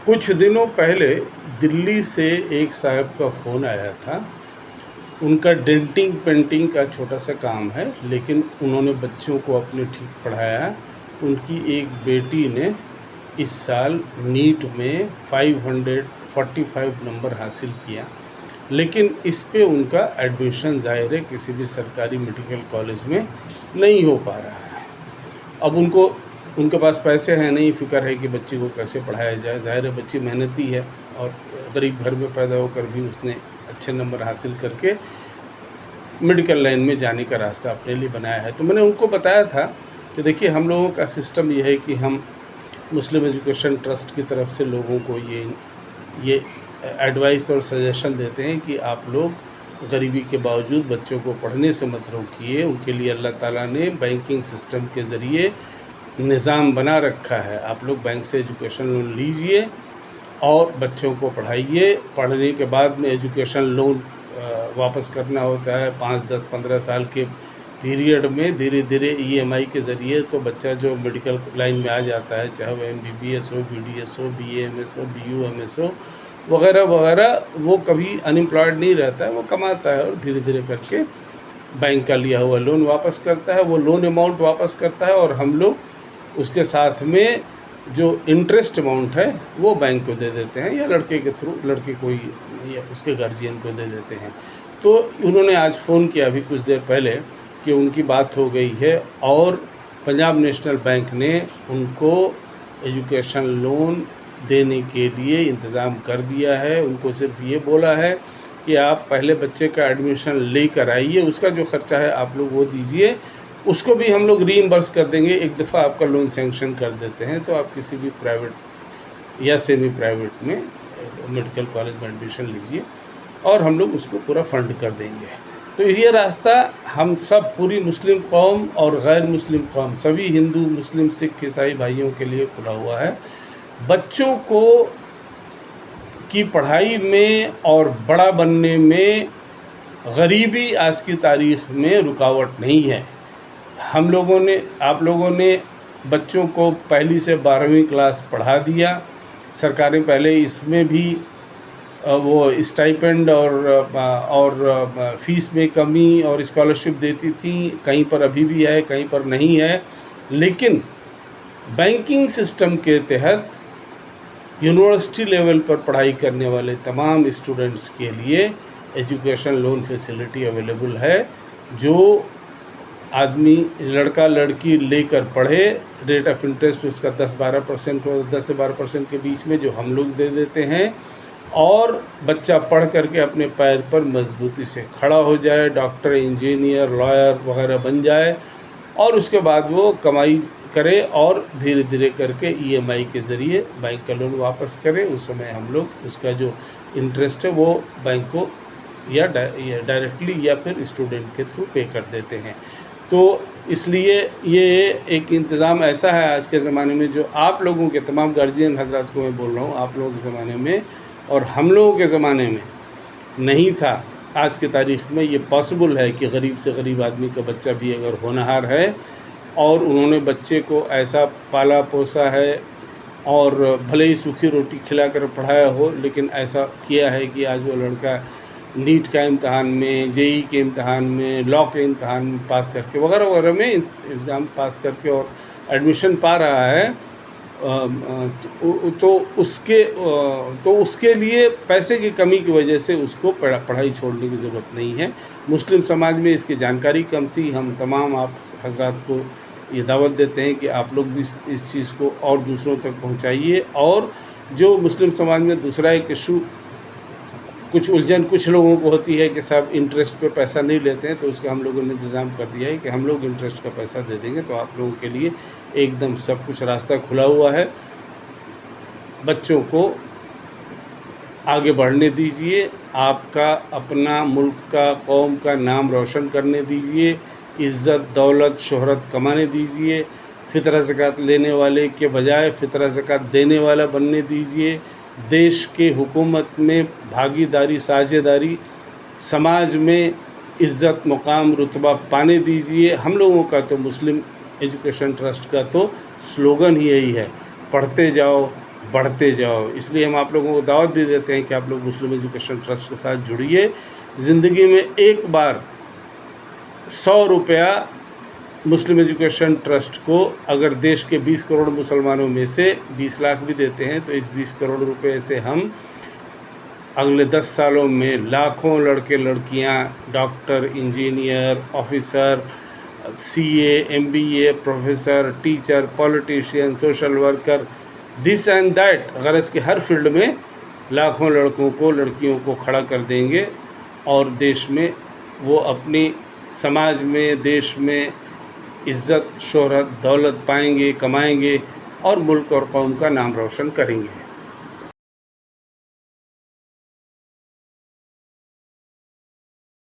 कुछ दिनों पहले दिल्ली से एक साहब का फ़ोन आया था। उनका डेंटिंग पेंटिंग का छोटा सा काम है, लेकिन उन्होंने बच्चों को अपने ठीक पढ़ाया है। उनकी एक बेटी ने इस साल नीट में 545 नंबर हासिल किया, लेकिन इस पे उनका एडमिशन ज़ाहिर है किसी भी सरकारी मेडिकल कॉलेज में नहीं हो पा रहा है। अब उनके पास पैसे हैं नहीं, फ़िक्र है कि बच्ची को कैसे पढ़ाया जाए। ज़ाहिर है बच्ची मेहनती है और गरीब घर में पैदा होकर भी उसने अच्छे नंबर हासिल करके मेडिकल लाइन में जाने का रास्ता अपने लिए बनाया है। तो मैंने उनको बताया था कि देखिए, हम लोगों का सिस्टम ये है कि हम मुस्लिम एजुकेशन ट्रस्ट की तरफ से लोगों को ये एडवाइस और सजेशन देते हैं कि आप लोग गरीबी के बावजूद बच्चों को पढ़ने से मत रोकिए। उनके लिए अल्लाह ताला ने बैंकिंग सिस्टम के ज़रिए निज़ाम बना रखा है। आप लोग बैंक से एजुकेशन लोन लीजिए और बच्चों को पढ़ाइए। पढ़ने के बाद में एजुकेशन लोन वापस करना होता है 5, 10, 15 साल के पीरियड में। धीरे धीरे EMI के ज़रिए तो बच्चा जो मेडिकल लाइन में आ जाता है, चाहे वो MBBS हो, BDS हो, BAMS हो, BUMS हो, वगैरह वगैरह, वो कभी अनएम्प्लॉयड नहीं रहता है, वो कमाता है और धीरे धीरे करके बैंक का लिया हुआ लोन वापस करता है। वो लोन अमाउंट वापस करता है और हम लोग उसके साथ में जो इंटरेस्ट अमाउंट है वो बैंक को दे देते हैं, या लड़के के थ्रू, लड़के को या उसके गार्जियन को दे देते हैं। तो उन्होंने आज फ़ोन किया अभी कुछ देर पहले कि उनकी बात हो गई है और पंजाब नेशनल बैंक ने उनको एजुकेशन लोन देने के लिए इंतज़ाम कर दिया है। उनको सिर्फ ये बोला है कि आप पहले बच्चे का एडमिशन लेकर आइए, उसका जो ख़र्चा है आप लोग वो दीजिए, उसको भी हम लोग रीइम्बर्स कर देंगे। एक दफ़ा आपका लोन सैंक्शन कर देते हैं तो आप किसी भी प्राइवेट या सेमी प्राइवेट में मेडिकल कॉलेज में एडमिशन लीजिए और हम लोग उसको पूरा फंड कर देंगे। तो ये रास्ता हम सब, पूरी मुस्लिम कौम और गैर मुस्लिम कौम, सभी हिंदू, मुस्लिम, सिख, ईसाई भाइयों के लिए खुला हुआ है। बच्चों को की पढ़ाई में और बड़ा बनने में गरीबी आज की तारीख़ में रुकावट नहीं है। हम लोगों ने, आप लोगों ने बच्चों को पहली से 12वीं क्लास पढ़ा दिया। सरकारें पहले इसमें भी वो स्टाइपेंड और फ़ीस में कमी और स्कॉलरशिप देती थी। कहीं पर अभी भी है, कहीं पर नहीं है। लेकिन बैंकिंग सिस्टम के तहत यूनिवर्सिटी लेवल पर पढ़ाई करने वाले तमाम स्टूडेंट्स के लिए एजुकेशन लोन फैसिलिटी अवेलेबल है। जो आदमी, लड़का लड़की लेकर पढ़े, रेट ऑफ इंटरेस्ट उसका 10-12% हो, 10 से 12% के बीच में, जो हम लोग दे देते हैं। और बच्चा पढ़ करके अपने पैर पर मजबूती से खड़ा हो जाए, डॉक्टर, इंजीनियर, लॉयर वगैरह बन जाए और उसके बाद वो कमाई करे और धीरे धीरे करके EMI के ज़रिए बैंक का लोन वापस करे। उस समय हम लोग उसका जो इंटरेस्ट है वो बैंक को या डायरेक्टली या फिर स्टूडेंट के थ्रू पे कर देते हैं। तो इसलिए ये एक इंतज़ाम ऐसा है आज के ज़माने में, जो आप लोगों के, तमाम गार्जियन हज़रात को मैं बोल रहा हूँ, आप लोगों के ज़माने में और हम लोगों के ज़माने में नहीं था। आज की तारीख़ में ये पॉसिबल है कि गरीब से गरीब आदमी का बच्चा भी अगर होनहार है और उन्होंने बच्चे को ऐसा पाला पोसा है और भले ही सूखी रोटी खिलाकर पढ़ाया हो, लेकिन ऐसा किया है कि आज वो लड़का नीट का इम्तहान में, JEE के इम्तहान में, लॉ के इम्तहान में पास करके वगैरह वगैरह में एग्ज़ाम पास करके और एडमिशन पा रहा है। तो उसके लिए पैसे की कमी की वजह से उसको पढ़ाई छोड़ने की ज़रूरत नहीं है। मुस्लिम समाज में इसकी जानकारी कम थी। हम तमाम आप हज़रात को ये दावत देते हैं कि आप लोग भी इस चीज़ को और दूसरों तक पहुंचाइए। और जो मुस्लिम समाज में दूसरा एक इशू, कुछ उलझन कुछ लोगों को होती है कि साहब इंटरेस्ट पे पैसा नहीं लेते हैं, तो उसका हम लोगों ने इंतज़ाम कर दिया है कि हम लोग इंटरेस्ट का पैसा दे देंगे। तो आप लोगों के लिए एकदम सब कुछ रास्ता खुला हुआ है। बच्चों को आगे बढ़ने दीजिए, आपका अपना मुल्क का, कौम का नाम रोशन करने दीजिए, इज़्ज़त, दौलत, शोहरत कमाने दीजिए। फ़ितरा ज़कात लेने वाले के बजाय फ़ितरा ज़कात देने वाला बनने दीजिए। देश के हुकूमत में भागीदारी, साझेदारी, समाज में इज़्ज़त, मुकाम, रुतबा पाने दीजिए। हम लोगों का तो मुस्लिम एजुकेशन ट्रस्ट का तो स्लोगन ही यही है, पढ़ते जाओ, बढ़ते जाओ। इसलिए हम आप लोगों को दावत भी देते हैं कि आप लोग मुस्लिम एजुकेशन ट्रस्ट के साथ जुड़िए। ज़िंदगी में एक बार 100 रुपया मुस्लिम एजुकेशन ट्रस्ट को अगर देश के 20 करोड़ मुसलमानों में से 20 लाख भी देते हैं तो इस 20 करोड़ रुपए से हम अगले 10 सालों में लाखों लड़के लड़कियां doctor, engineer, officer, CA, MBA, professor, teacher, politician, social worker, this and that, अगर इसके हर फील्ड में लाखों लड़कों को, लड़कियों को खड़ा कर देंगे और देश में वो अपनी समाज में, देश में इज़्ज़त, शोहरत, दौलत पाएंगे, कमाएंगे और मुल्क और कौम का नाम रोशन करेंगे।